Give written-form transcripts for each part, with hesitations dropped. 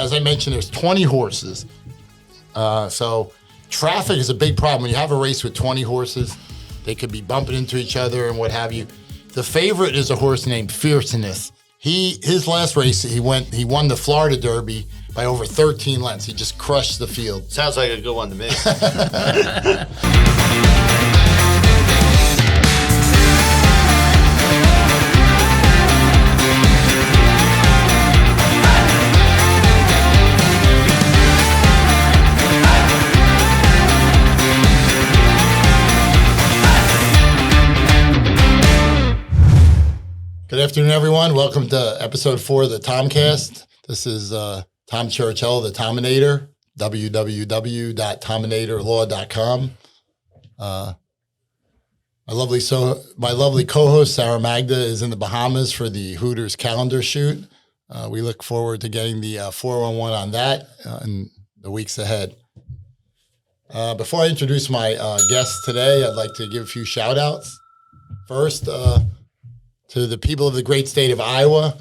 as I mentioned, there's 20 horses. So traffic is a big problem. When you have a race with 20 horses, they could be bumping into each other and what have you. The favorite is a horse named Fierceness. His last race, he won the Florida Derby by over 13 lengths. He just crushed the field. Sounds like a good one to me. Good afternoon, everyone. Welcome to episode 4 of the TomCast. This is Tom Churchill, the Tominator, www.tominatorlaw.com. My lovely co-host, Sarah Magda, is in the Bahamas for the Hooters calendar shoot. We look forward to getting the 411 on that in the weeks ahead. Before I introduce my guests today, I'd like to give a few shout-outs. First, to the people of the great state of Iowa.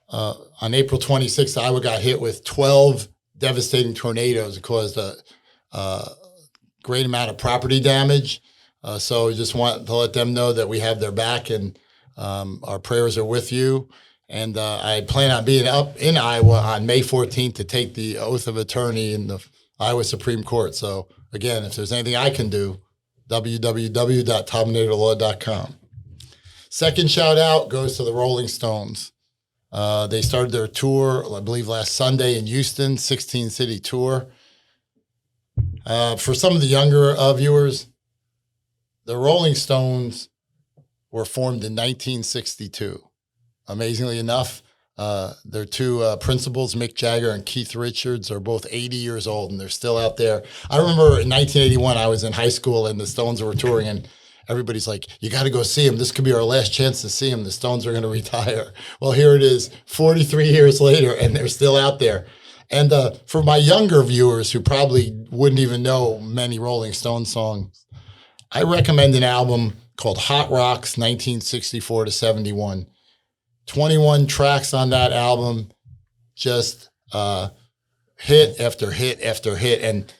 On April 26th, Iowa got hit with 12 devastating tornadoes. It caused a great amount of property damage. So we just want to let them know that we have their back and our prayers are with you. And I plan on being up in Iowa on May 14th to take the oath of attorney in the Iowa Supreme Court. So again, if there's anything I can do, www.tominatorlaw.com. Second shout out goes to the Rolling Stones. They started their tour, I believe, last Sunday in Houston, 16-city tour. For some of the younger viewers, the Rolling Stones were formed in 1962. Amazingly enough, their two principals, Mick Jagger and Keith Richards, are both 80 years old, and they're still out there. I remember in 1981, I was in high school, and the Stones were touring, and everybody's like, you got to go see him. This could be our last chance to see him. The Stones are going to retire. Well, here it is 43 years later, and they're still out there. And for my younger viewers who probably wouldn't even know many Rolling Stones songs, I recommend an album called Hot Rocks 1964 to 71. 21 tracks on that album, just hit after hit after hit. And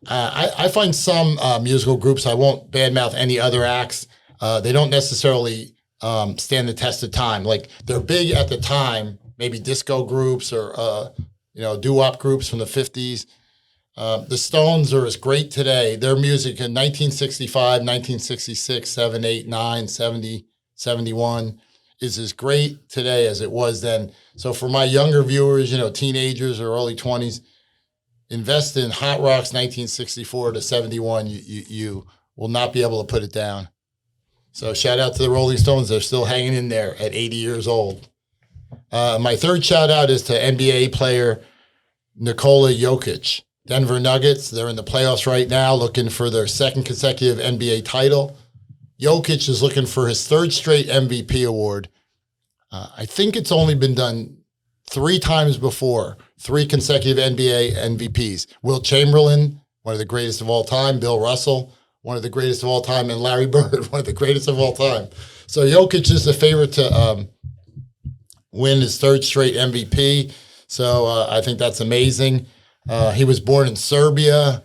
I find some musical groups, I won't badmouth any other acts, they don't necessarily stand the test of time. Like, they're big at the time, maybe disco groups or doo-wop groups from the 50s. The Stones are as great today. Their music in 1965, 1966, 7, 8, 9, 70, 71 is as great today as it was then. So for my younger viewers, teenagers or early 20s, invest in Hot Rocks 1964 to 71. You will not be able to put it down. So shout out to the Rolling Stones. They're still hanging in there at 80 years old. My third shout out is to NBA player Nikola Jokic. Denver Nuggets, they're in the playoffs right now looking for their second consecutive NBA title. Jokic is looking for his third straight MVP award. I think it's only been done 3 times before. 3 consecutive NBA MVPs. Wilt Chamberlain, one of the greatest of all time. Bill Russell, one of the greatest of all time. And Larry Bird, one of the greatest of all time. So Jokic is the favorite to win his third straight MVP. So I think that's amazing. He was born in Serbia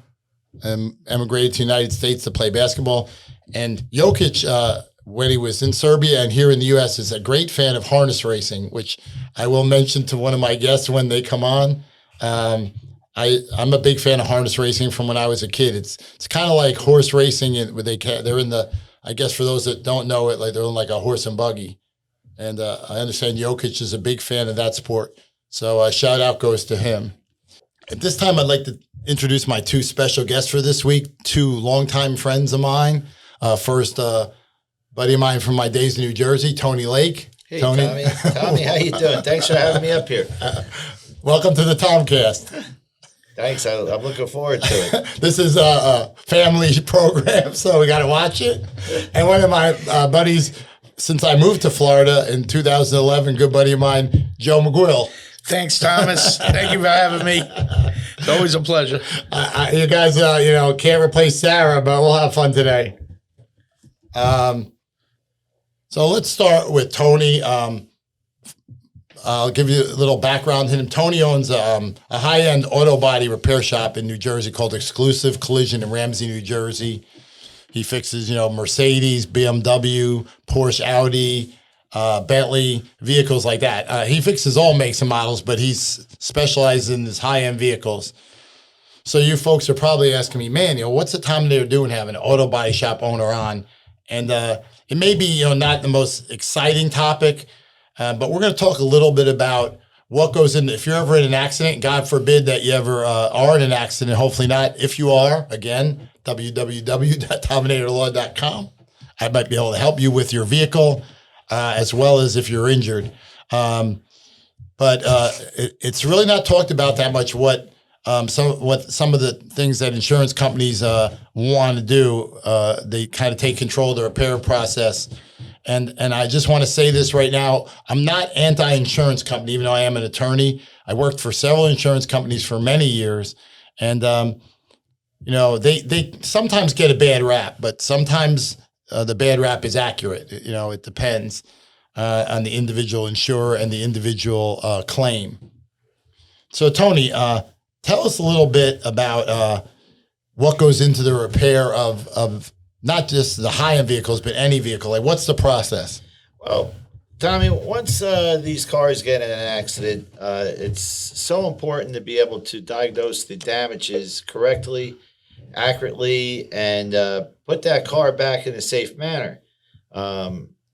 and emigrated to the United States to play basketball. And Jokic, when he was in Serbia and here in the U.S., is a great fan of harness racing, which I will mention to one of my guests when they come on. I'm a big fan of harness racing from when I was a kid. It's kind of like horse racing, and they're in the, I guess for those that don't know it, like they're in like a horse and buggy. And I understand Jokic is a big fan of that sport. So a shout out goes to him. At this time, I'd like to introduce my 2 special guests for this week, 2 longtime friends of mine. First, buddy of mine from my days in New Jersey, Tony Lake. Hey, Tommy, how you doing? Thanks for having me up here. Welcome to the TomCast. Thanks. I'm looking forward to it. This is a family program, so we got to watch it. And one of my buddies, since I moved to Florida in 2011, good buddy of mine, Joe McGuill. Thanks, Thomas. Thank you for having me. It's always a pleasure. You guys, can't replace Sarah, but we'll have fun today. So let's start with Tony. I'll give you a little background on him. Tony owns a high-end auto body repair shop in New Jersey called Exclusive Collision in Ramsey, New Jersey. He fixes, Mercedes, BMW, Porsche, Audi, Bentley, vehicles like that. He fixes all makes and models, but he's specialized in his high-end vehicles. So you folks are probably asking me, man, what's the Tominator doing having an auto body shop owner on? And it may be, not the most exciting topic, but we're going to talk a little bit about what goes into, if you're ever in an accident, God forbid that you ever are in an accident, hopefully not. If you are, again, www.tominatorlaw.com. I might be able to help you with your vehicle as well as if you're injured. But it's really not talked about that much what some of the things that insurance companies want to do. They kind of take control of the repair process. And I just want to say this right now. I'm not anti-insurance company, even though I am an attorney. I worked for several insurance companies for many years. And, they sometimes get a bad rap, but sometimes the bad rap is accurate. It depends on the individual insurer and the individual claim. So, Tony, tell us a little bit about what goes into the repair of not just the high-end vehicles, but any vehicle. Like, what's the process? Well, Tommy, once these cars get in an accident, it's so important to be able to diagnose the damages correctly, accurately, and put that car back in a safe manner.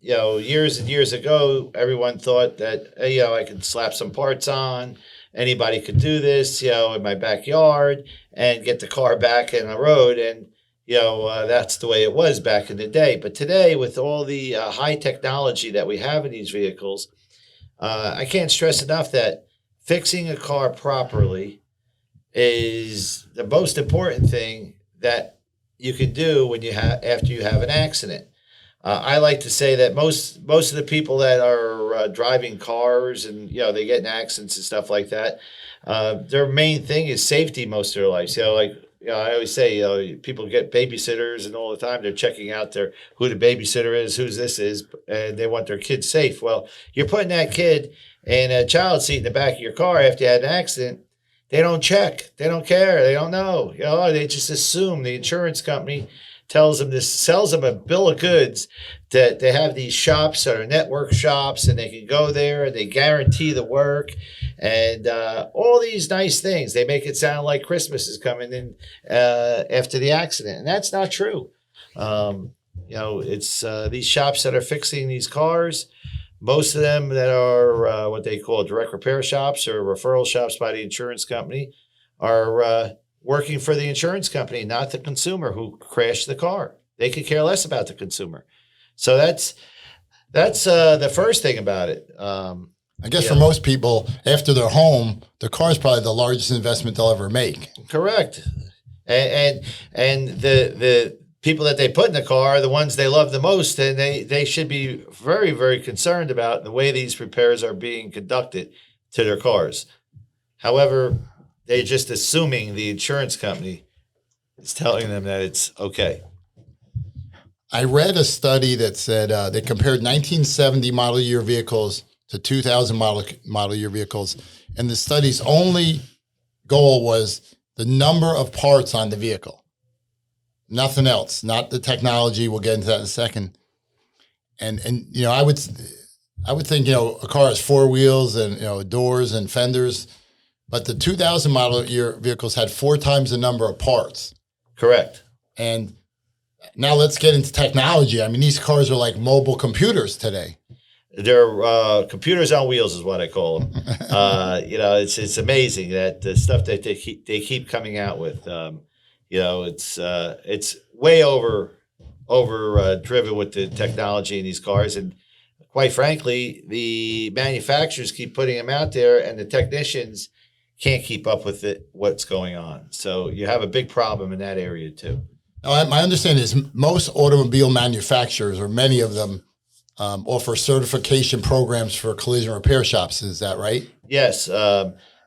Years and years ago, everyone thought that, I could slap some parts on. Anybody could do this, in my backyard and get the car back in the road. And, that's the way it was back in the day. But today, with all the high technology that we have in these vehicles, I can't stress enough that fixing a car properly is the most important thing that you can do when after you have an accident. I like to say that most of the people that are driving cars and they get in accidents and stuff like that, their main thing is safety most of their lives. I always say people get babysitters and all the time they're checking out who the babysitter is, who this is, and they want their kid safe. Well, you're putting that kid in a child seat in the back of your car after you had an accident. They don't check. They don't care. They don't know. They just assume the insurance company sells them a bill of goods that they have these shops that are network shops and they can go there and they guarantee the work and all these nice things. They make it sound like Christmas is coming in after the accident, and that's not true. It's these shops that are fixing these cars. Most of them that are what they call direct repair shops or referral shops by the insurance company are working for the insurance company, not the consumer who crashed the car. They could care less about the consumer. So that's the first thing about it. I guess for most people, after their home, the car is probably the largest investment they'll ever make. Correct. And the people that they put in the car are the ones they love the most, and they should be very, very concerned about the way these repairs are being conducted to their cars. However, they're just assuming the insurance company is telling them that it's okay. I read a study that said they compared 1970 model year vehicles to 2000 model year vehicles, and the study's only goal was the number of parts on the vehicle. Nothing else, not the technology. We'll get into that in a second. And I would think a car has four wheels and doors and fenders, but the 2000 model year vehicles had 4 times the number of parts. Correct. And now let's get into technology. I mean, these cars are like mobile computers today. They're computers on wheels is what I call them. It's amazing that the stuff that they keep coming out with. It's way over driven with the technology in these cars, and quite frankly, the manufacturers keep putting them out there, and the technicians can't keep up with what's going on. So you have a big problem in that area too. Now, my understanding is most automobile manufacturers, or many of them, offer certification programs for collision repair shops. Is that right? Yes.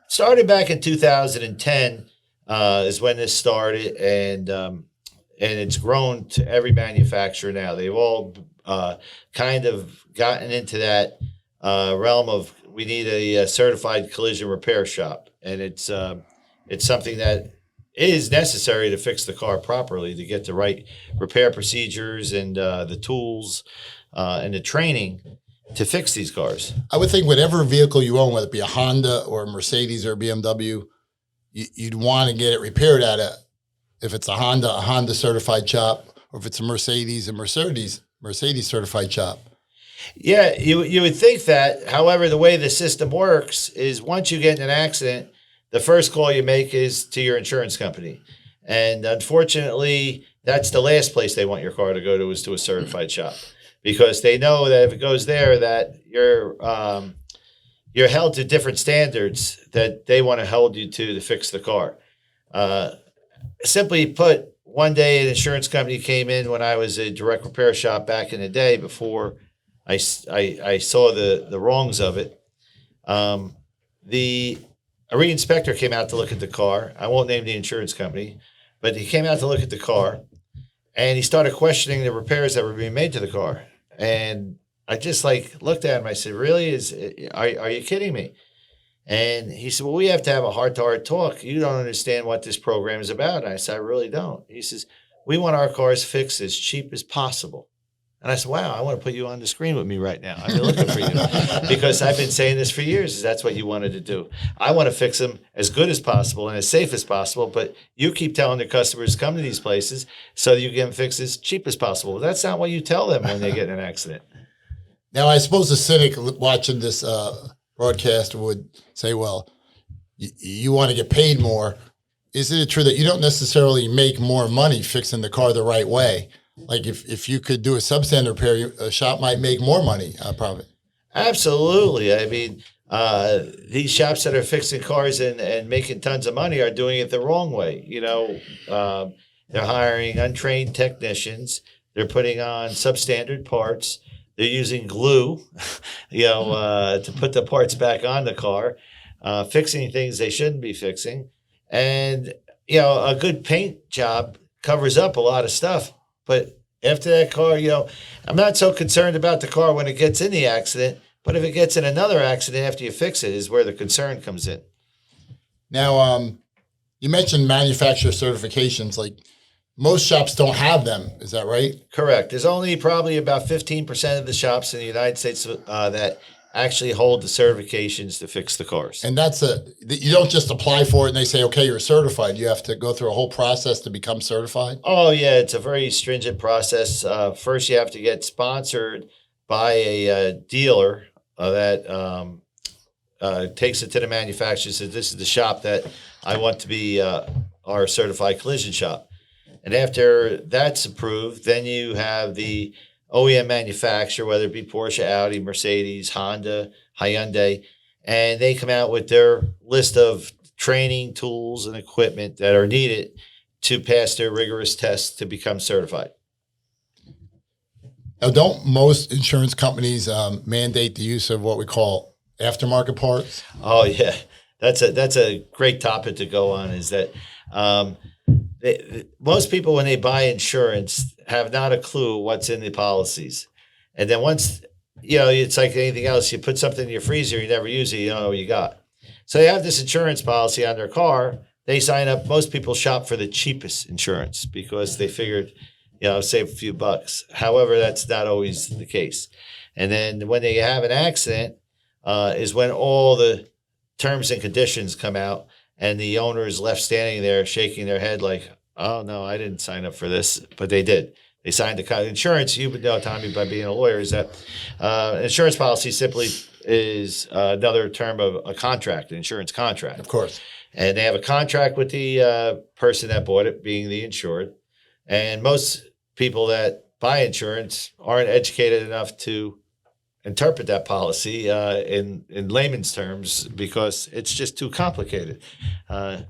Started back in 2010 is when this started, and it's grown to every manufacturer now. They've all kind of gotten into that realm of we need a certified collision repair shop, and it's something that is necessary to fix the car properly, to get the right repair procedures and the tools and the training to fix these cars. I would think whatever vehicle you own, whether it be a Honda or a Mercedes or a BMW, you'd want to get it repaired at if it's a Honda certified shop, or if it's a Mercedes certified shop. Yeah, you would think that. However, the way the system works is once you get in an accident, the first call you make is to your insurance company. And unfortunately, that's the last place they want your car to go to, is to a certified shop, because they know that if it goes there, that you're held to different standards that they want to hold you to fix the car. Simply put, one day an insurance company came in when I was a direct repair shop back in the day, before I saw the wrongs of it. A re-inspector came out to look at the car. I won't name the insurance company, but he came out to look at the car, and he started questioning the repairs that were being made to the car. And I just looked at him. I said, "Really? Are you kidding me?" And he said, "Well, we have to have a heart-to-heart talk. You don't understand what this program is about." And I said, "I really don't." He says, "We want our cars fixed as cheap as possible." And I said, "Wow, I want to put you on the screen with me right now. I've been looking for you because I've been saying this for years. That's what you wanted to do. I want to fix them as good as possible and as safe as possible, but you keep telling the customers to come to these places so you get them fixed as cheap as possible." Well, that's not what you tell them when they get in an accident. Now, I suppose the cynic watching this broadcast would say, well, you want to get paid more. Isn't it true that you don't necessarily make more money fixing the car the right way? Like if you could do a substandard repair, a shop might make more money profit. Absolutely. I mean, these shops that are fixing cars and making tons of money are doing it the wrong way. They're hiring untrained technicians. They're putting on substandard parts. They're using glue, to put the parts back on the car, fixing things they shouldn't be fixing. And, a good paint job covers up a lot of stuff. But after that car, I'm not so concerned about the car when it gets in the accident, but if it gets in another accident after you fix it is where the concern comes in. Now, you mentioned manufacturer certifications. Like, most shops don't have them. Is that right? Correct. There's only probably about 15% of the shops in the United States that actually hold the certifications to fix the cars. And you don't just apply for it and they say, okay, you're certified. You have to go through a whole process to become certified? Oh, yeah. It's a very stringent process. First, you have to get sponsored by a dealer that takes it to the manufacturer and says, "This is the shop that I want to be our certified collision shop." And after that's approved, then you have the OEM manufacturer, whether it be Porsche, Audi, Mercedes, Honda, Hyundai, and they come out with their list of training tools and equipment that are needed to pass their rigorous tests to become certified. Now, don't most insurance companies mandate the use of what we call aftermarket parts? Oh, yeah. That's a great topic to go on, is that most people, when they buy insurance, have not a clue what's in the policies. And then once, it's like anything else, you put something in your freezer, you never use it, you don't know what you got. So they have this insurance policy on their car. They sign up. Most people shop for the cheapest insurance because they figured, save a few bucks. However, that's not always the case. And then when they have an accident is when all the terms and conditions come out, and the owner is left standing there shaking their head like, "Oh, no, I didn't sign up for this." But they did. They signed the insurance. You would know, Tommy, by being a lawyer, is that insurance policy simply is another term of a contract, an insurance contract. Of course. And they have a contract with the person that bought it, being the insured. And most people that buy insurance aren't educated enough to interpret that policy in layman's terms, because it's just too complicated.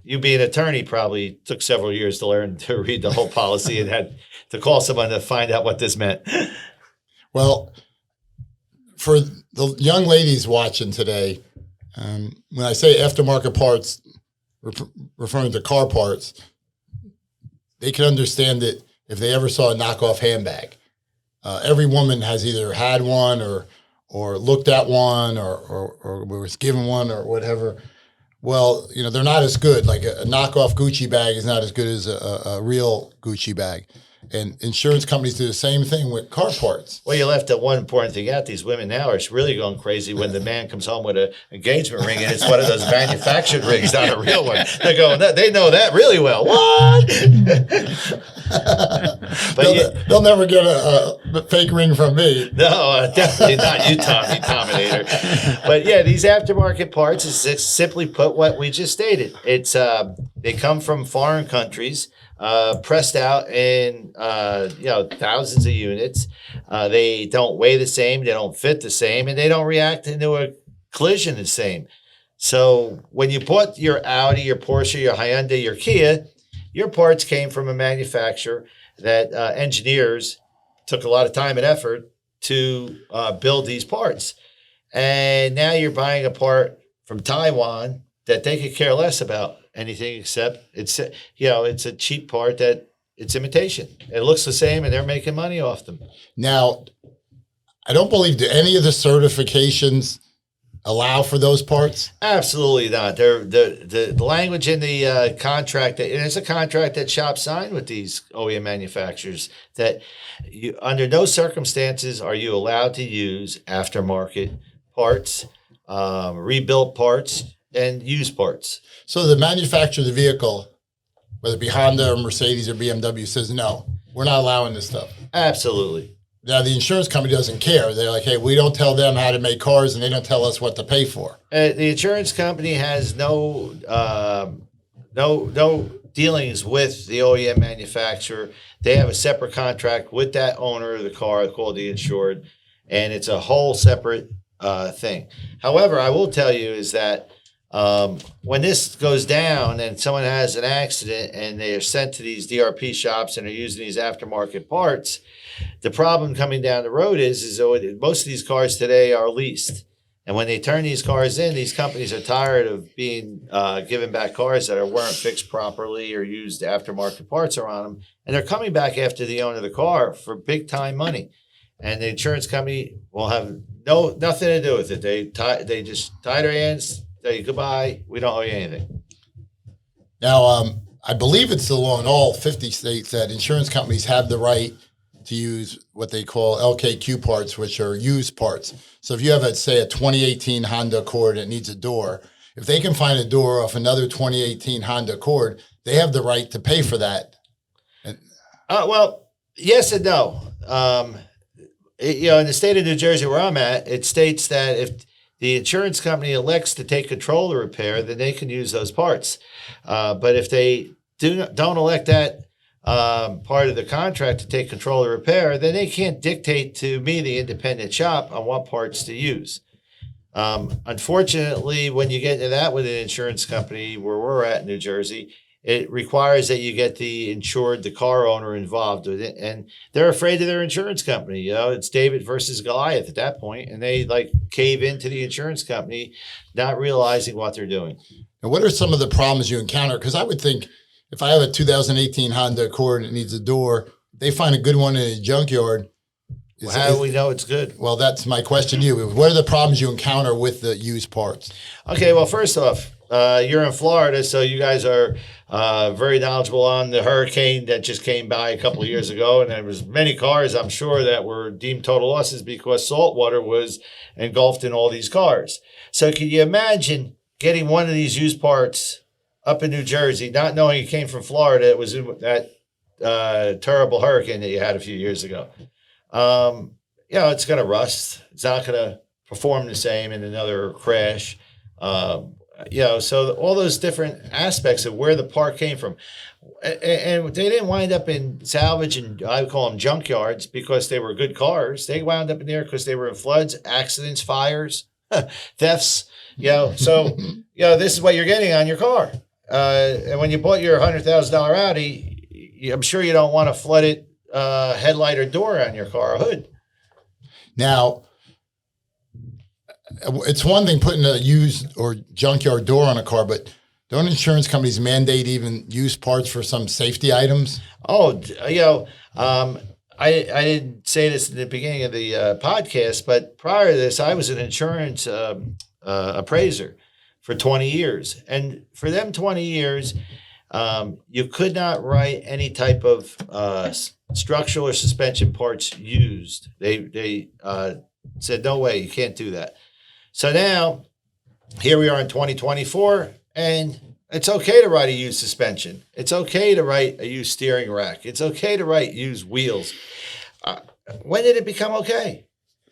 You being an attorney probably took several years to learn to read the whole policy and had to call someone to find out what this meant. Well, for the young ladies watching today, when I say aftermarket parts, referring to car parts, they can understand it if they ever saw a knockoff handbag. Every woman has either had one or or looked at one or was given one or whatever. Well, they're not as good. Like a knockoff Gucci bag is not as good as a real Gucci bag. And insurance companies do the same thing with car parts. Well, you left that one important thing out. These women now are really going crazy when the man comes home with an engagement ring and it's one of those manufactured rings, not a real one. They're going, they know that really well. What? But they'll never get a fake ring from me. No, definitely not you, Tominator. But yeah, these aftermarket parts is simply put what we just stated. It's they come from foreign countries. Pressed out in thousands of units. They don't weigh the same, they don't fit the same, and they don't react into a collision the same. So when you bought your Audi, your Porsche, your Hyundai, your Kia, your parts came from a manufacturer that engineers took a lot of time and effort to build these parts. And now you're buying a part from Taiwan that they could care less about anything except it's a cheap part that it's imitation. It looks the same and they're making money off them. Now, I don't believe do any of the certifications allow for those parts? Absolutely not. The language in the contract, and it's a contract that Shop signed with these OEM manufacturers, that you, under no circumstances are you allowed to use aftermarket parts, rebuilt parts, and used parts. So the manufacturer of the vehicle, whether it be Honda or Mercedes or BMW, says, no, we're not allowing this stuff. Absolutely. Now, the insurance company doesn't care. They're like, hey, we don't tell them how to make cars, and they don't tell us what to pay for. The insurance company has no dealings with the OEM manufacturer. They have a separate contract with that owner of the car called the insured, and it's a whole separate thing. However, I will tell you is that when this goes down and someone has an accident and they are sent to these DRP shops and are using these aftermarket parts, the problem coming down the road is most of these cars today are leased. And when they turn these cars in, these companies are tired of being given back cars that weren't fixed properly or used aftermarket parts are on them. And they're coming back after the owner of the car for big time money. And the insurance company will have nothing to do with it. They just tie their hands, say goodbye, we don't owe you anything. Now, I believe it's the law in all 50 states that insurance companies have the right to use what they call LKQ parts, which are used parts. So if you have, say, a 2018 Honda Accord that needs a door, if they can find a door off another 2018 Honda Accord, they have the right to pay for that. Well, yes and no. In the state of New Jersey where I'm at, it states that if the insurance company elects to take control of the repair, then they can use those parts. But if they don't elect that part of the contract to take control of the repair, then they can't dictate to me, the independent shop, on what parts to use. Unfortunately, when you get into that with an insurance company where we're at in New Jersey, it requires that you get the car owner involved with it. And they're afraid of their insurance company. It's David versus Goliath at that point, and they cave into the insurance company, not realizing what they're doing. And what are some of the problems you encounter? Because I would think if I have a 2018 Honda Accord and it needs a door, they find a good one in a junkyard. How do we know it's good? Well, that's my question to you. What are the problems you encounter with the used parts? Okay, well, first off, you're in Florida, so you guys are very knowledgeable on the hurricane that just came by a couple of years ago, and there was many cars, I'm sure, that were deemed total losses because salt water was engulfed in all these cars. So can you imagine getting one of these used parts up in New Jersey, not knowing it came from Florida? It was in that terrible hurricane that you had a few years ago. It's going to rust. It's not going to perform the same in another crash. So all those different aspects of where the part came from. And they didn't wind up in salvage and I call them junkyards because they were good cars. They wound up in there because they were in floods, accidents, fires, thefts. So this is what you're getting on your car. And when you bought your $100,000 Audi, I'm sure you don't want a flooded headlight or door on your car or hood. Now, it's one thing putting a used or junkyard door on a car, but don't insurance companies mandate even used parts for some safety items? I I didn't say this in the beginning of the podcast, but prior to this, I was an insurance appraiser for 20 years. And for them 20 years, you could not write any type of structural or suspension parts used. They said, no way, you can't do that. So now, here we are in 2024, and it's okay to write a used suspension. It's okay to write a used steering rack. It's okay to write used wheels. When did it become okay?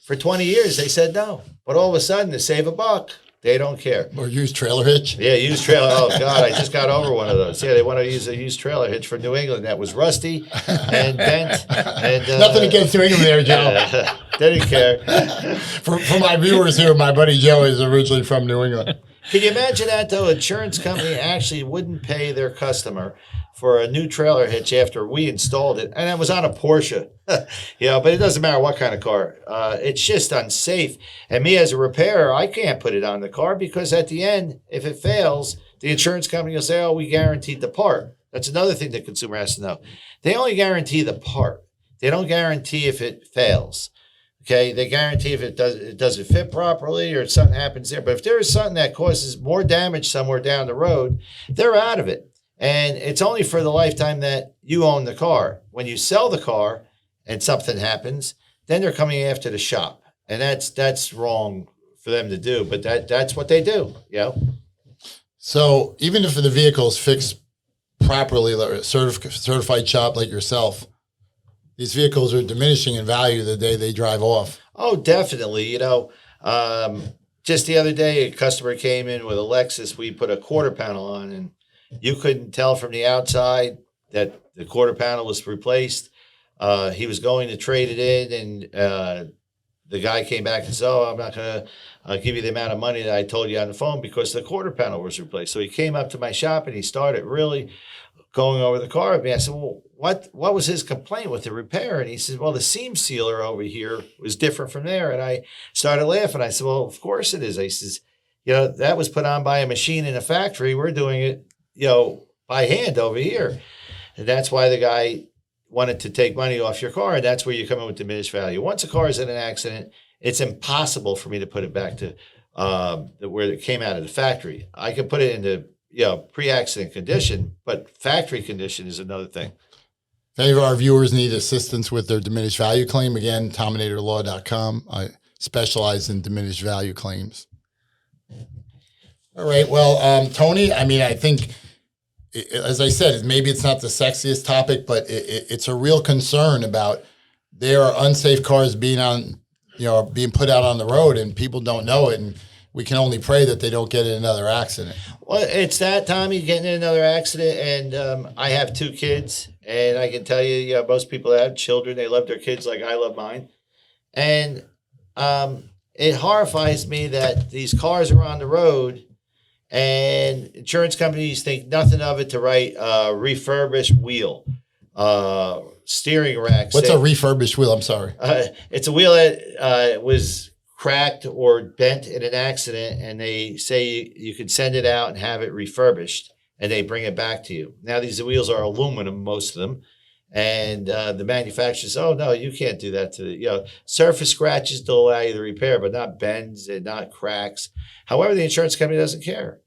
For 20 years, they said no. But all of a sudden, to save a buck, they don't care. Or used trailer hitch. Yeah, used trailer. Oh, God, I just got over one of those. Yeah, they want to use a used trailer hitch for New England that was rusty and bent. And, Nothing against New England there, Joe. Didn't care. For my viewers here, my buddy Joe is originally from New England. Can you imagine that, though? Insurance company actually wouldn't pay their customer for a new trailer hitch after we installed it. And it was on a Porsche. But it doesn't matter what kind of car. It's just unsafe. And me as a repairer, I can't put it on the car because at the end, if it fails, the insurance company will say, oh, we guaranteed the part. That's another thing the consumer has to know. They only guarantee the part. They don't guarantee if it fails. Okay, they guarantee if it doesn't fit properly or something happens there. But if there is something that causes more damage somewhere down the road, they're out of it. And it's only for the lifetime that you own the car. When you sell the car and something happens, then they're coming after the shop. And that's wrong for them to do. But that's what they do, So even if the vehicle is fixed properly, like a certified shop like yourself, these vehicles are diminishing in value the day they drive off. Oh, definitely. Just the other day, a customer came in with a Lexus. We put a quarter panel on, and you couldn't tell from the outside that the quarter panel was replaced. He was going to trade it in, and the guy came back and said, oh, I'm not going to give you the amount of money that I told you on the phone because the quarter panel was replaced. So he came up to my shop, and he started really going over the car with me. I said, well, what was his complaint with the repair? And he said, well, the seam sealer over here was different from there. And I started laughing. I said, well, of course it is. I says, that was put on by a machine in a factory. We're doing it, by hand over here. And that's why the guy wanted to take money off your car. And that's where you come in with diminished value. Once a car is in an accident, it's impossible for me to put it back to where it came out of the factory. I can put it into pre-accident condition, but factory condition is another thing. If any of our viewers need assistance with their diminished value claim, again, TominatorLaw.com. I specialize in diminished value claims. All right. Well, Tony, I think, as I said, maybe it's not the sexiest topic, but it's a real concern about there are unsafe cars being put out on the road and people don't know it. And we can only pray that they don't get in another accident. Well, it's that, Tommy, getting in another accident. And I have 2 kids. And I can tell you, most people that have children, they love their kids like I love mine. And it horrifies me that these cars are on the road and insurance companies think nothing of it to write refurbished wheel, steering racks. What's a refurbished wheel? I'm sorry. It's a wheel that was cracked or bent in an accident, and they say you could send it out and have it refurbished, and they bring it back to you. Now, these wheels are aluminum, most of them, and the manufacturer says, oh, no, you can't do that to the, surface scratches to allow you to repair, but not bends and not cracks. However, the insurance company doesn't care.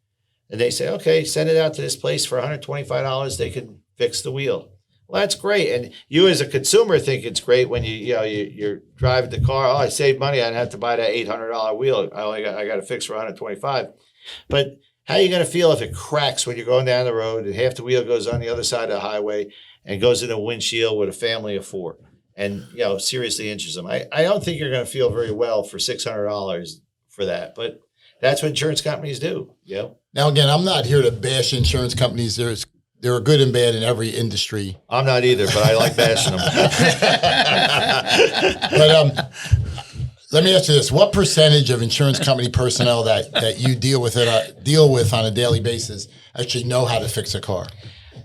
And they say, okay, send it out to this place for $125. They can fix the wheel. Well, that's great. And you as a consumer think it's great when you're driving the car. Oh, I saved money. I didn't have to buy that $800 wheel. I got to fix for $125. But how are you going to feel if it cracks when you're going down the road and half the wheel goes on the other side of the highway and goes in a windshield with a family of 4 and, seriously injures them? I don't think you're going to feel very well for $600 for that. But that's what insurance companies do. Now, again, I'm not here to bash insurance companies. There are good and bad in every industry. I'm not either, but I like bashing them. But let me ask you this: what percentage of insurance company personnel that you deal with on a daily basis actually know how to fix a car?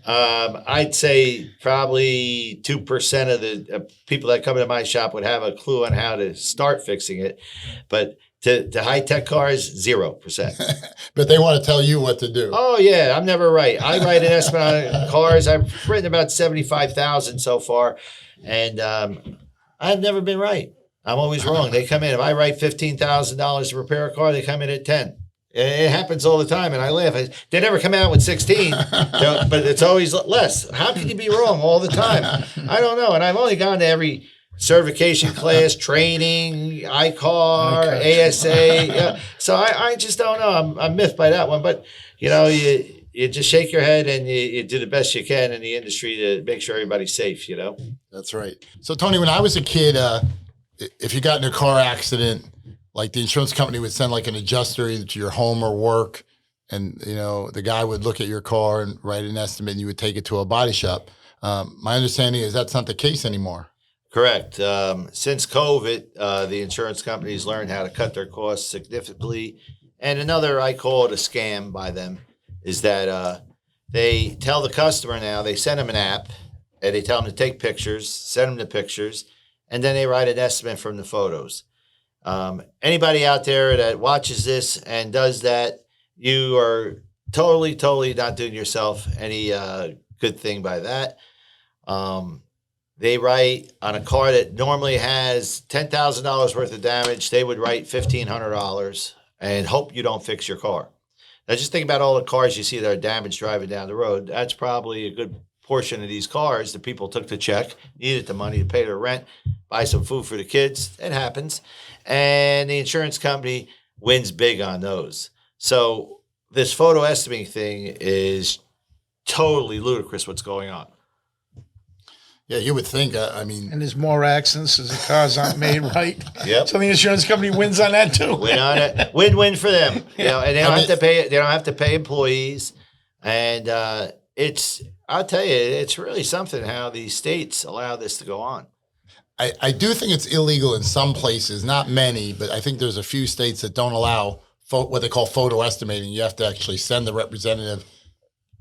I'd say probably 2% of the people that come into my shop would have a clue on how to start fixing it, but To high-tech cars, 0%. But they want to tell you what to do. Oh, yeah, I'm never right. I write an estimate on cars. I've written about 75,000 so far, and I've never been right. I'm always wrong. They come in. If I write $15,000 to repair a car, they come in at 10. It happens all the time, and I laugh. They never come out with 16, but it's always less. How can you be wrong all the time? I don't know. And I've only gone to every certification class, training, ICAR, ASA. Yeah. So I just don't know. I'm miffed by that one. But, you just shake your head and you do the best you can in the industry to make sure everybody's safe, That's right. So, Tony, when I was a kid, if you got in a car accident, like the insurance company would send like an adjuster either to your home or work, and the guy would look at your car and write an estimate, and you would take it to a body shop. My understanding is that's not the case anymore. Correct. Since COVID, the insurance companies learned how to cut their costs significantly. And another, I call it a scam by them, is that they tell the customer now, they send them an app, and they tell them to take pictures, send them the pictures, and then they write an estimate from the photos. Anybody out there that watches this and does that, you are totally, totally not doing yourself any good thing by that. They write on a car that normally has $10,000 worth of damage, they would write $1,500 and hope you don't fix your car. Now, just think about all the cars you see that are damaged driving down the road. That's probably a good portion of these cars. The people took the check, needed the money to pay their rent, buy some food for the kids. It happens. And the insurance company wins big on those. So this photo estimating thing is totally ludicrous what's going on. Yeah, you would think. And there's more accidents as the cars aren't made right. Yep. So the insurance company wins on that too. Win on it. Win-win for them. And they don't have to pay. They don't have to pay employees. And I'll tell you, it's really something how these states allow this to go on. I do think it's illegal in some places, not many, but I think there's a few states that don't allow what they call photo estimating. You have to actually send the representative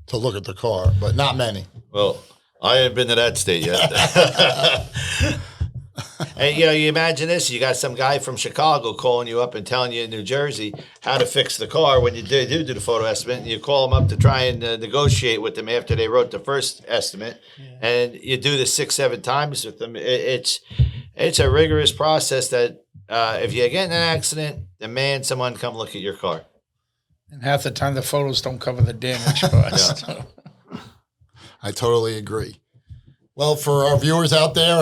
to look at the car, but not many. Well, I haven't been to that state yet. And, you imagine this. You got some guy from Chicago calling you up and telling you in New Jersey how to fix the car when you do the photo estimate. And you call them up to try and negotiate with them after they wrote the first estimate. Yeah. And you do this 6-7 times with them. It's a rigorous process that if you get in an accident, demand someone come look at your car. And half the time the photos don't cover the damage cost. Yeah. I totally agree. Well, for our viewers out there,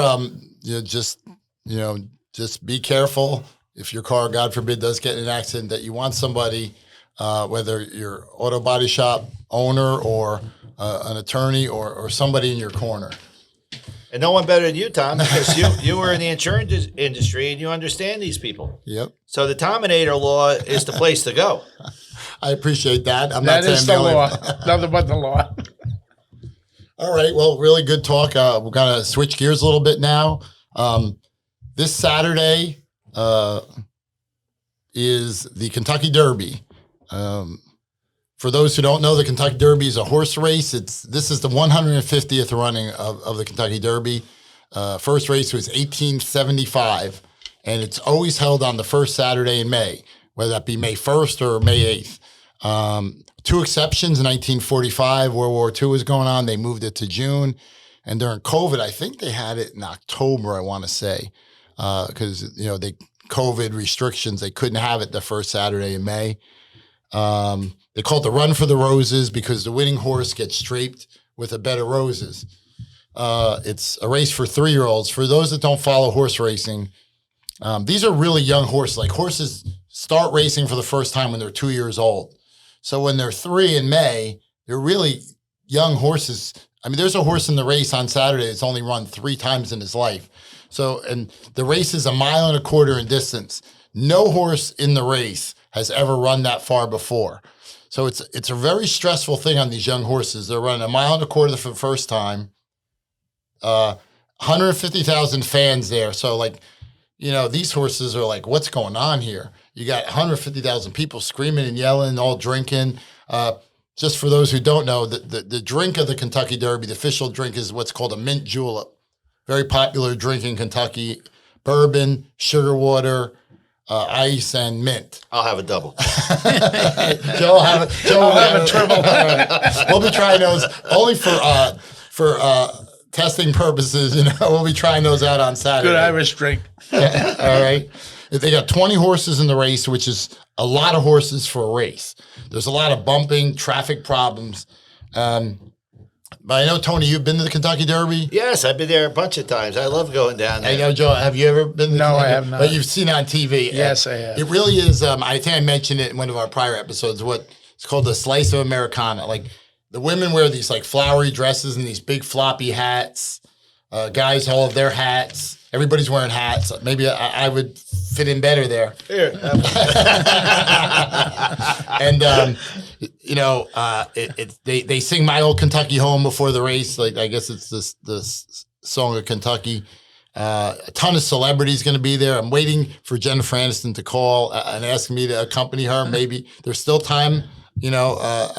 just be careful if your car, God forbid, does get in an accident, that you want somebody, whether you're auto body shop owner or an attorney or somebody in your corner. And no one better than you, Tom, because you were in the insurance industry and you understand these people. Yep. So the Tominator law is the place to go. I appreciate that. That is the law. Nothing but the law. All right. Well, really good talk. We're going to switch gears a little bit now. This Saturday is the Kentucky Derby. For those who don't know, the Kentucky Derby is a horse race. This is the 150th running of the Kentucky Derby. First race was 1875, and it's always held on the first Saturday in May, whether that be May 1st or May 8th. Two exceptions: in 1945, World War II was going on. They moved it to June. And during COVID, I think they had it in October, I want to say, because, COVID restrictions, they couldn't have it the first Saturday in May. They call it the Run for the Roses because the winning horse gets draped with a bed of roses. It's a race for 3-year-olds. For those that don't follow horse racing, these are really young horses. Like, horses start racing for the first time when they're 2 years old. So when they're 3 in May, they're really young horses. I mean, there's a horse in the race on Saturday that's only run 3 times in his life. So, and the race is 1.25 miles in distance. No horse in the race has ever run that far before. So it's a very stressful thing on these young horses. They're running 1.25 miles for the first time. 150,000 fans there. So, these horses are like, what's going on here? You got 150,000 people screaming and yelling, all drinking. Just for those who don't know, the drink of the Kentucky Derby, the official drink, is what's called a mint julep. Very popular drink in Kentucky. Bourbon, sugar water, ice, and mint. I'll have a double. Joe will have a triple. We'll be trying those only for testing purposes. We'll be trying those out on Saturday. Good Irish drink. All right. They got 20 horses in the race, which is a lot of horses for a race. There's a lot of bumping, traffic problems. But I know, Tony, you've been to the Kentucky Derby? Yes, I've been there a bunch of times. I love going down there. I know, Joe, have you ever been to No, Kentucky? I have not. But you've seen it on TV. Yes, I have. It really is, I think I mentioned it in one of our prior episodes, what it's called the slice of Americana. Like, the women wear these, like, flowery dresses and these big floppy hats. Guys, all of their hats. Everybody's wearing hats. Maybe I would fit in better there. Here. And they sing "My Old Kentucky Home" before the race. Like, I guess it's the song of Kentucky. A ton of celebrities going to be there. I'm waiting for Jennifer Aniston to call and ask me to accompany her. Maybe there's still time. Well,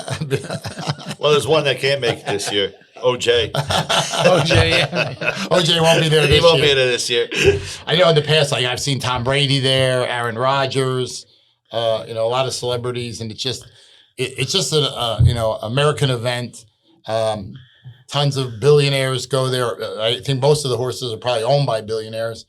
there's one that can't make it this year. OJ. OJ, yeah. OJ won't be there this year. He won't be there this year. I know in the past, like I've seen Tom Brady there, Aaron Rodgers, a lot of celebrities, and it's just an American event. Tons of billionaires go there. I think most of the horses are probably owned by billionaires.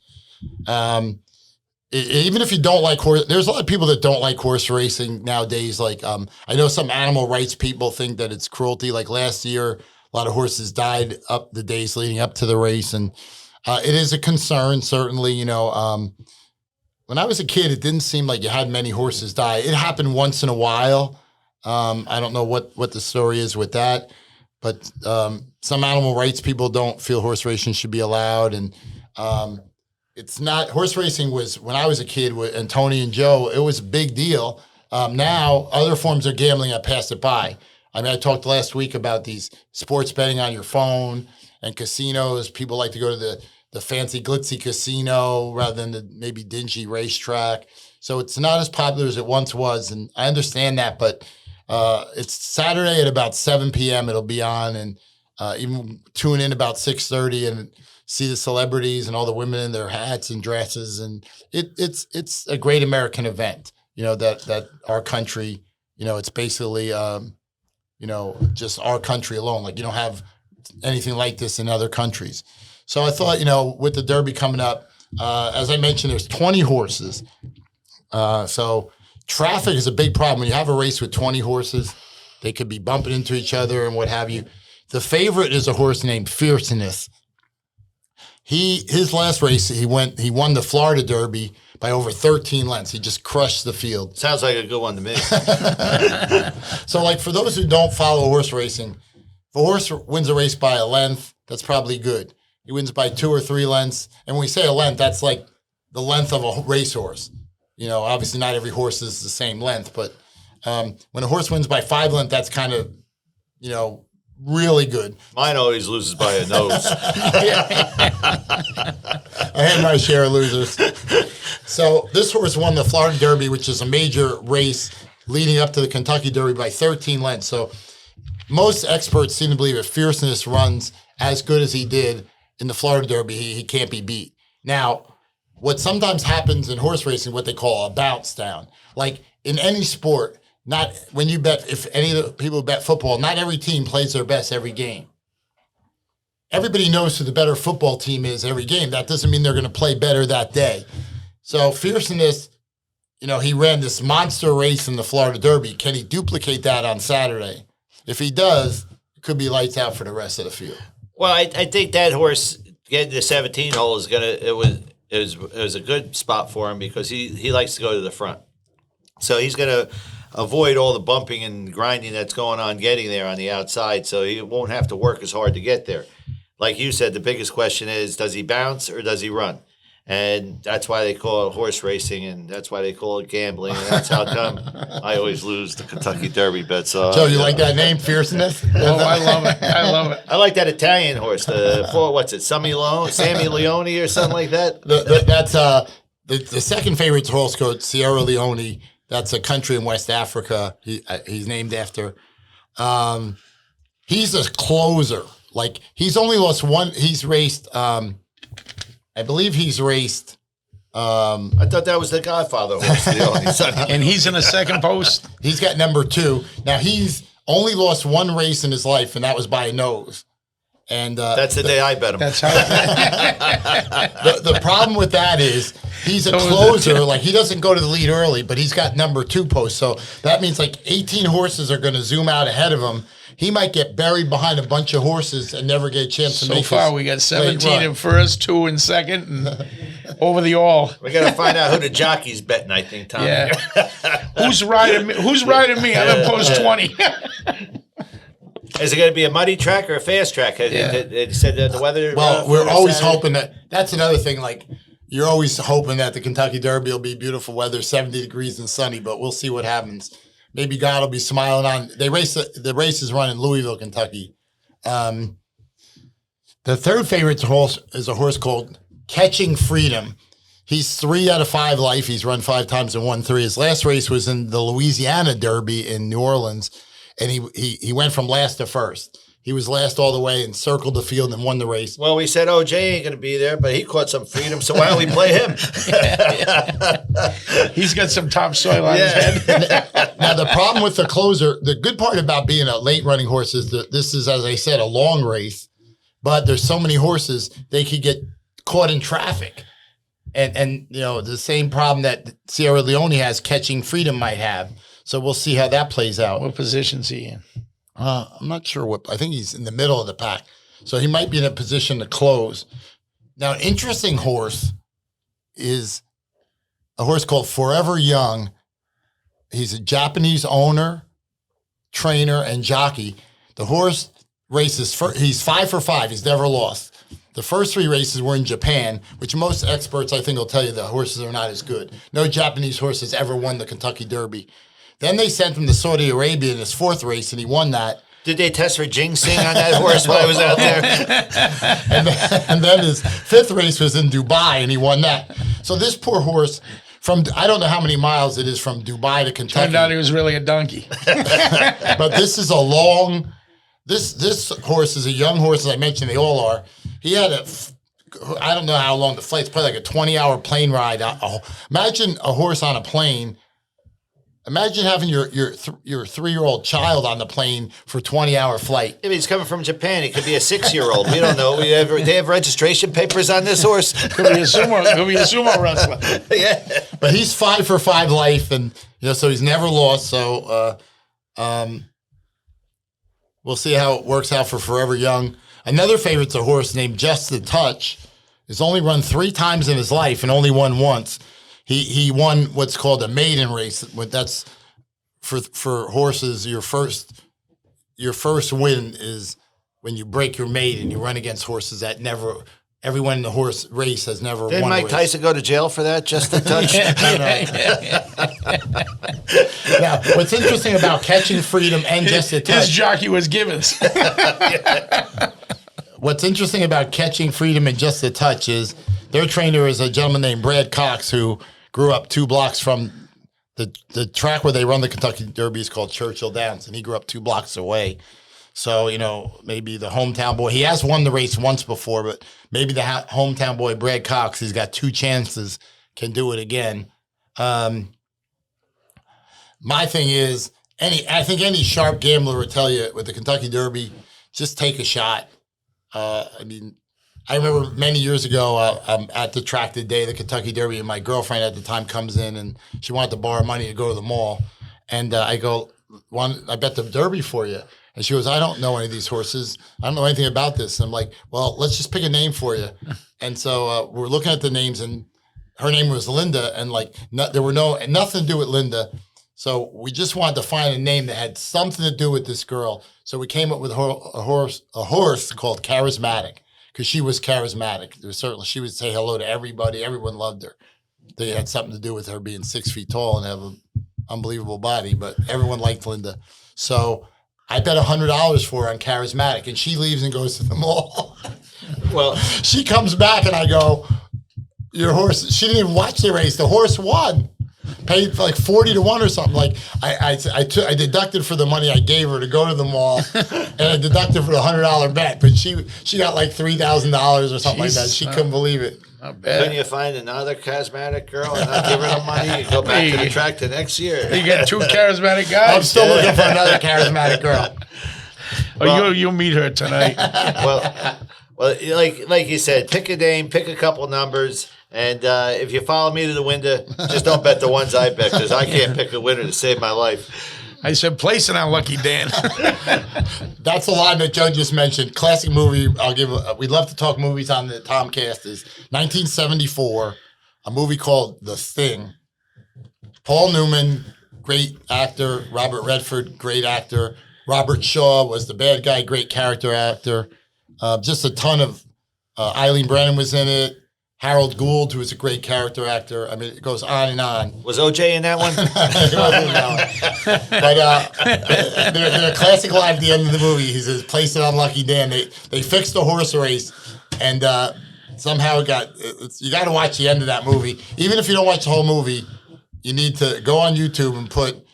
Even if you don't like horse, there's a lot of people that don't like horse racing nowadays. Like I know some animal rights people think that it's cruelty. Like last year, a lot of horses died up the days leading up to the race, and it is a concern, certainly. When I was a kid, it didn't seem like you had many horses die. It happened once in a while. I don't know what the story is with that, but some animal rights people don't feel horse racing should be allowed, and it's not. Horse racing was, when I was a kid, and Tony and Joe, it was a big deal. Now, other forms of gambling have passed it by. I mean, I talked last week about these sports betting on your phone and casinos. People like to go to the fancy, glitzy casino rather than the maybe dingy racetrack. So it's not as popular as it once was, and I understand that. But it's Saturday at about 7 p.m. It'll be on, and even tune in about 6:30 and see the celebrities and all the women in their hats and dresses, and it's a great American event. That our country. It's basically. Just our country alone. Like, you don't have anything like this in other countries. So I thought, with the Derby coming up, as I mentioned, there's 20 horses. So traffic is a big problem. When you have a race with 20 horses, they could be bumping into each other and what have you. The favorite is a horse named Fierceness. His last race, he won the Florida Derby by over 13 lengths. He just crushed the field. Sounds like a good one to me. So, like, for those who don't follow horse racing, if a horse wins a race by a length, that's probably good. He wins by 2 or 3 lengths. And when we say a length, that's like the length of a racehorse. Obviously not every horse is the same length, but when a horse wins by 5 lengths, that's kind of, really good. Mine always loses by a nose. I had my share of losers. So this horse won the Florida Derby, which is a major race leading up to the Kentucky Derby, by 13 lengths. So most experts seem to believe if Fierceness runs as good as he did in the Florida Derby, he can't be beat. Now, what sometimes happens in horse racing, what they call a bounce down. Like in any sport, not when you bet, if any of the people bet football, not every team plays their best every game. Everybody knows who the better football team is every game. That doesn't mean they're going to play better that day. So Fierceness, he ran this monster race in the Florida Derby. Can he duplicate that on Saturday? If he does, it could be lights out for the rest of the field. Well, I think that horse getting to 17 hole is it was a good spot for him because he likes to go to the front. So he's going to avoid all the bumping and grinding that's going on getting there on the outside, so he won't have to work as hard to get there. Like you said, the biggest question is, does he bounce or does he run? And that's why they call it horse racing, and that's why they call it gambling, and that's how come I always lose the Kentucky Derby bets. Joe, you like that name, Fierceness? Oh, I love it. I love it. I like that Italian horse, Sammy Leone or something like that? That's the second favorite horse called Sierra Leone. That's a country in West Africa. He's named after. He's a closer. Like, he's only lost one. He's raced. I believe he's raced I thought that was the Godfather horse. The only son. And he's in the second post. He's got number 2. Now, he's only lost one race in his life, and that was by a nose. And that's the day I bet him. That's how. the problem with that is he's a closer. Like, he doesn't go to the lead early, but he's got number 2 post. So that means like 18 horses are going to zoom out ahead of him. He might get buried behind a bunch of horses and never get a chance to So make far, his we got late 17 run. in first, 2 in second, and over the all. We got to find out who the jockey's betting. I think, Tom. Yeah. Who's riding me? Who's riding me? I'm in post 20. Is it going to be a muddy track or a fast track? Yeah. It said that the weather. Well, we're always Saturday. hoping that's another thing. Like, you're always hoping that the Kentucky Derby will be beautiful weather, 70 degrees and sunny, but we'll see what happens. Maybe God will be smiling on. The race is run in Louisville, Kentucky. The third favorite horse is a horse called Catching Freedom. He's 3 out of 5 life. He's run 5 times and won 3. His last race was in the Louisiana Derby in New Orleans, and he went from last to first. He was last all the way and circled the field and won the race. Well, we said, Jay ain't going to be there, but he caught some freedom, so why don't we play him? He's got some topsoil on his head. Now, the problem with the closer, the good part about being a late running horse is that this is, as I said, a long race, but there's so many horses, they could get caught in traffic. And the same problem that Sierra Leone has, Catching Freedom might have. So we'll see how that plays out. What position's he in? I'm not sure I think he's in the middle of the pack. So he might be in a position to close. Now, an interesting horse is a horse called Forever Young. He's a Japanese owner, trainer, and jockey. The horse races, he's 5 for 5. He's never lost. The first 3 races were in Japan, which most experts, I think, will tell you the horses are not as good. No Japanese horse has ever won the Kentucky Derby. Then they sent him to Saudi Arabia in his 4th race, and he won that. Did they test for jinxing on that horse while I was out there? and then his 5th race was in Dubai, and he won that. So this poor horse, I don't know how many miles it is from Dubai to Kentucky. Turned out he was really a donkey. But this is a long. This horse is a young horse, as I mentioned. They all are. He had I don't know how long the flight's probably like a 20-hour plane ride. Imagine a horse on a plane. Imagine having your 3-year-old child on the plane for a 20-hour flight. If he's coming from Japan, he could be a 6-year-old. We don't know. They have registration papers on this horse. Could be a sumo wrestler. Yeah. But he's 5 for 5 life, and so he's never lost. So we'll see how it works out for Forever Young. Another favorite's a horse named Just the Touch. He's only run 3 times in his life and only won once. He won what's called a maiden race. That's for horses. Your first win is when you break your maiden. You run against horses that never. Everyone in the horse race has never Didn't won. Mike Tyson go to jail for that? Just a touch. Now, what's interesting about Catching Freedom and Just a Touch? His jockey was Gibbons. What's interesting about Catching Freedom and Just a Touch is their trainer is a gentleman named Brad Cox, who grew up 2 blocks from the track where they run the Kentucky Derby is called Churchill Downs, and he grew up 2 blocks away. So, maybe the hometown boy, he has won the race once before, but maybe the hometown boy, Brad Cox, he's got 2 chances, can do it again. My thing is, I think any sharp gambler would tell you with the Kentucky Derby, just take a shot. I remember many years ago, I'm at the track the day of the Kentucky Derby, and my girlfriend at the time comes in, and she wanted to borrow money to go to the mall. And I go, I bet the Derby for you. And she goes, I don't know any of these horses. I don't know anything about this. And I'm like, well, let's just pick a name for you. And so we're looking at the names, and her name was Linda, and there were nothing to do with Linda. So we just wanted to find a name that had something to do with this girl. So we came up with a horse called Charismatic, because she was charismatic. She would say hello to everybody. Everyone loved her. They had something to do with her being 6 feet tall and have an unbelievable body, but everyone liked Linda. So I bet $100 for her on Charismatic, and she leaves and goes to the mall. Well, she comes back, and I go, your horse, she didn't even watch the race. The horse won. Paid like 40 to 1 or something. Like I deducted for the money I gave her to go to the mall, and I deducted for the $100 bet. But she got like $3,000 or something like that. She couldn't believe it. Not Couldn't bad. you find another charismatic girl and not give her the money? You go back to the track the next year. You get two charismatic I'm guys. still looking for another charismatic girl. You'll meet her tonight. well, like you said, pick a name, pick a couple numbers, and if you follow me to the window, just don't bet the ones I bet because I can't pick a winner to save my life. I said, place it on Lucky Dan. That's the line that Joe just mentioned. Classic movie. I'll give. We'd love to talk movies on the TomCast. Is 1974, a movie called The Thing. Paul Newman, great actor. Robert Redford, great actor. Robert Shaw was the bad guy, great character actor. Just a ton of. Eileen Brennan was in it. Harold Gould, who was a great character actor. I mean, it goes on and on. Was OJ in that one? It wasn't in that one. But there's a classic line at the end of the movie. He says, place it on Lucky Dan. They fixed the horse race, and somehow you got to watch the end of that movie. Even if you don't watch the whole movie, you need to go on YouTube and put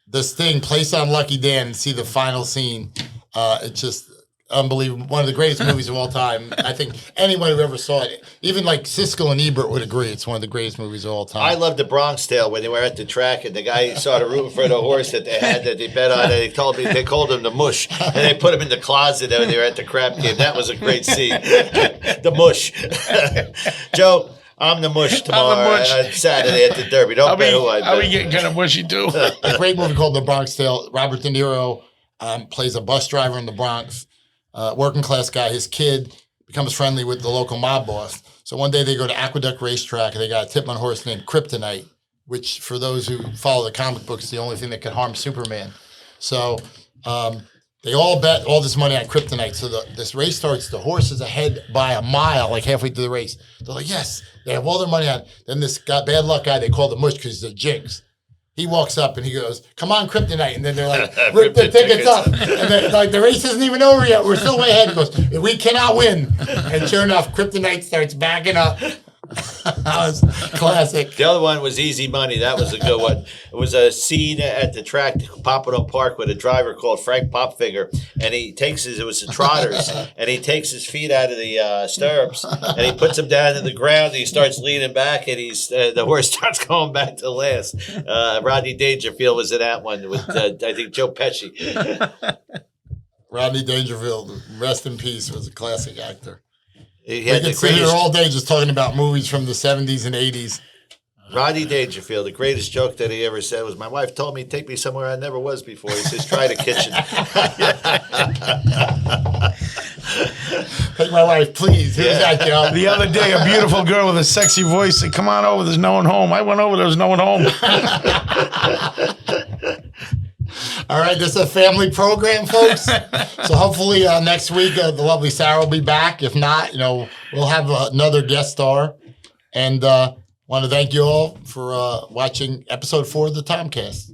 this thing, place on Lucky Dan, and see the final scene. It's just unbelievable. One of the greatest movies of all time. I think anyone who ever saw it, even like Siskel and Ebert would agree, it's one of the greatest movies of all time. I love the Bronx Tale when they were at the track and the guy started rooting for the horse that they had that they bet on. And they called him the Mush, and they put him in the closet when they were at the crap game. That was a great scene. The Mush. Joe, I'm the Mush tomorrow. Saturday at the Derby. Don't bet who I bet. I'll be getting kind of mushy too. A great movie called The Bronx Tale. Robert De Niro plays a bus driver in the Bronx. Working class guy. His kid becomes friendly with the local mob boss. So one day they go to Aqueduct Racetrack and they got a Tipman horse named Kryptonite, which for those who follow the comic books is the only thing that could harm Superman. So they all bet all this money on Kryptonite. So this race starts. The horse is ahead by a mile, like halfway through the race. They're like, yes, they have all their money on. Then this bad luck guy they call the Mush because he's a jinx. He walks up and he goes, come on, Kryptonite. And then they're like, rip the tickets up. And then, like, the race isn't even over yet. We're still way ahead. He goes, we cannot win. And sure enough, Kryptonite starts backing up. That was classic. The other one was Easy Money. That was a good one. It was a scene at the track, Pompano Park, with a driver called Frank Popfinger, and it was the Trotters, and he takes his feet out of the stirrups, and he puts them down to the ground, and he starts leaning back, and the horse starts going back to last. Rodney Dangerfield was in that one with, I think, Joe Pesci. Rodney Dangerfield, rest in peace, was a classic actor. He We had could sit here all day just talking about movies from the 70s and 80s. Rodney Dangerfield, the greatest joke that he ever said was, my wife told me, take me somewhere I never was before. He says, try the kitchen. Take my wife, please. Who's that, Joe? The other day, a beautiful girl with a sexy voice said, come on over, there's no one home. I went over, there was no one home. All right, this is a family program, folks. So hopefully next week the lovely Sarah will be back. If not, we'll have another guest star. And want to thank you all for watching episode 4 of the TomCast.